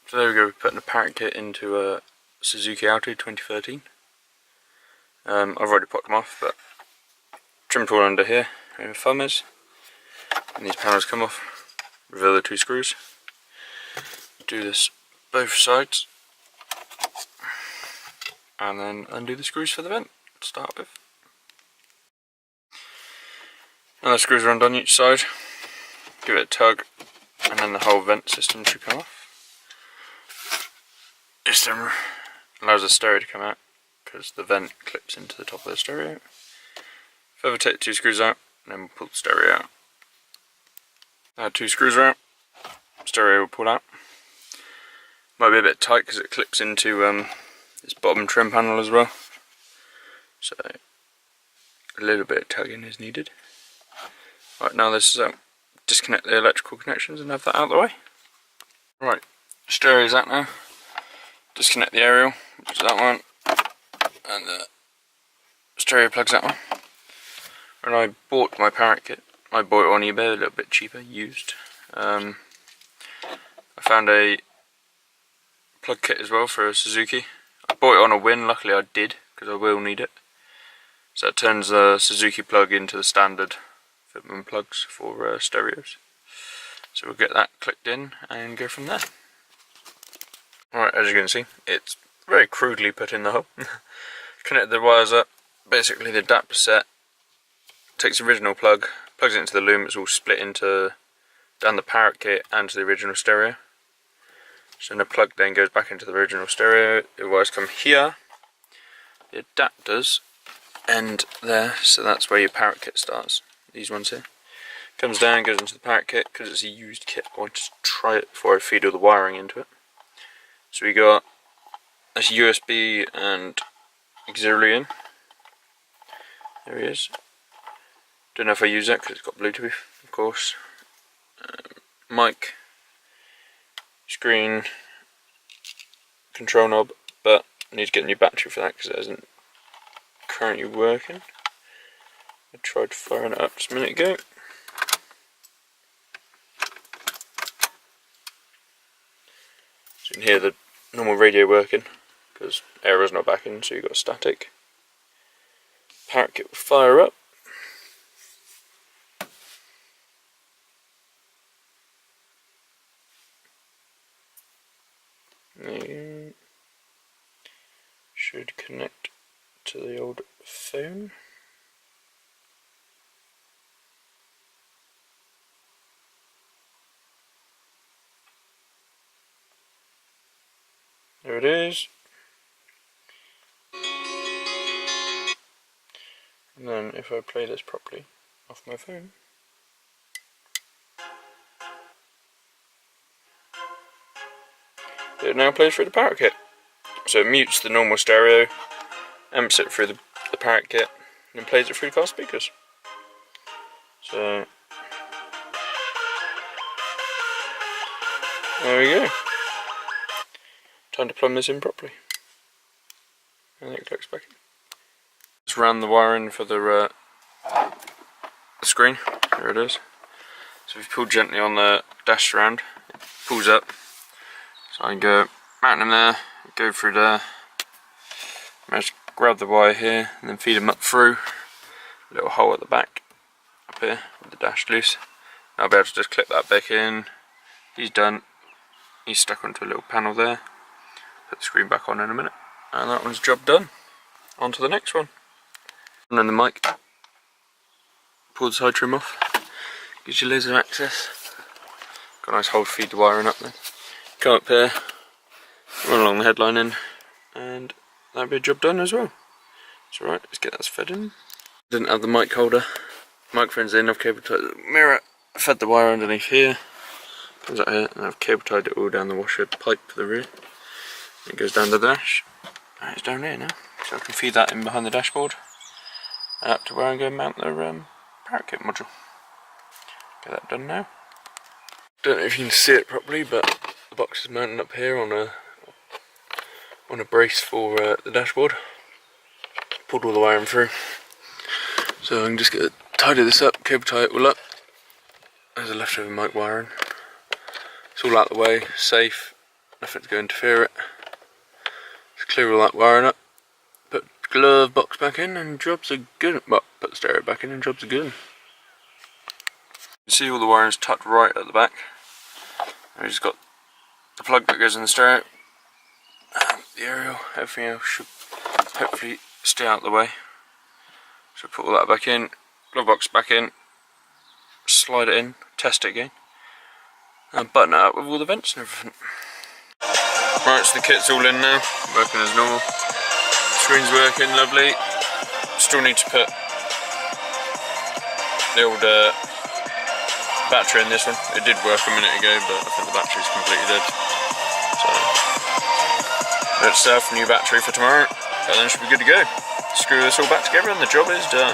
So there we go, we're putting a Parrot kit into a Suzuki Alto 2013. I've already popped them off, but trimmed all under here where the thumb is, and these panels come off. Reveal the two screws. Do this both sides, and then undo the screws for the vent to start with. Now the screws are undone each side. Give it a tug, and then the whole vent system should come off. This then allows the stereo to come out because the vent clips into the top of the stereo. Further take the two screws out, and then we'll pull the stereo out. Now two screws are out, stereo will pull out. Might be a bit tight because it clips into this bottom trim panel as well, so a little bit of tugging is needed. Right, now this is disconnect the electrical connections and have that out of the way. Right, stereo's out now. Disconnect the aerial, which is that one, and the stereo plugs that one. When I bought my Parrot kit, I bought it on eBay, a little bit cheaper, used. I found a plug kit as well for a Suzuki. I bought it on a whim, luckily I did, because I will need it. So it turns the Suzuki plug into the standard fitment plugs for stereos. So we'll get that clicked in and go from there. Alright, as you can see, it's very crudely put in the hole. Connect the wires up. Basically the adapter set takes the original plug, plugs it into the loom. It's all split into down the Parrot kit and to the original stereo. So the plug then goes back into the original stereo. The wires come here. The adapters end there, so that's where your Parrot kit starts. These ones here. Comes down, goes into the Parrot kit. Because it's a used kit, I want to try it before I feed all the wiring into it. So we got this USB and auxiliary in. There he is. Don't know if I use that because it's got Bluetooth, of course. Mic, screen, control knob, but I need to get a new battery for that because it isn't currently working. I tried firing it up just a minute ago. So you can hear the normal radio working because air's not back in, so you've got static. Parrot kit will fire up. You should connect to the old phone. There it is. And then if I play this properly off my phone, it now plays through the Parrot kit. So it mutes the normal stereo, amps it through the Parrot kit, and then plays it through the car speakers. So there we go. Time to plumb this in properly. And it clicks back in. Just ran the wire in for the screen. There it is. So if you pull gently on the dash surround, it pulls up. So I can go mount them there, go through there, manage to grab the wire here, and then feed them up through a little hole at the back, up here, with the dash loose. I'll be able to just clip that back in. He's done. He's stuck onto a little panel there. Put the screen back on in a minute, and that one's job done. On to the next one. And then the mic. Pull the side trim off. Gives you laser access. Got a nice hole to feed the wiring up there. Come up here, run along the headline in, and that'll be a job done as well. It's alright, let's get that fed in. Didn't have the mic holder. Microphone's in, I've cable tied the mirror, fed the wire underneath here. Comes out here, and I've cable tied it all down the washer pipe for the rear. It goes down the dash, and it's down here now. So I can feed that in behind the dashboard, and up to where I'm going to mount the Parrot kit module. Get that done now. Don't know if you can see it properly, but the box is mounted up here on a brace for the dashboard. Pulled all the wiring through, so I can just tidy this up, cable tie it all up. There's a leftover mic wiring. It's all out of the way, safe. nothing to go interfere it. Just clear all that wiring up, put the glove box back in, and jobs are good. Well, put the stereo back in, and jobs are good. You can see all the wiring's tucked right at the back. We've just got the plug that goes in the stereo, the aerial, everything else should hopefully stay out of the way. So put all that back in, glove box back in, slide it in, test it again, and button it up with all the vents and everything. Right, so the kit's all in now, working as normal. Screen's working, lovely. Still need to put the old battery in this one. It did work a minute ago, but I think the battery's completely dead. So, let's set up a new battery for tomorrow, and then it should be good to go. Screw this all back together and the job is done.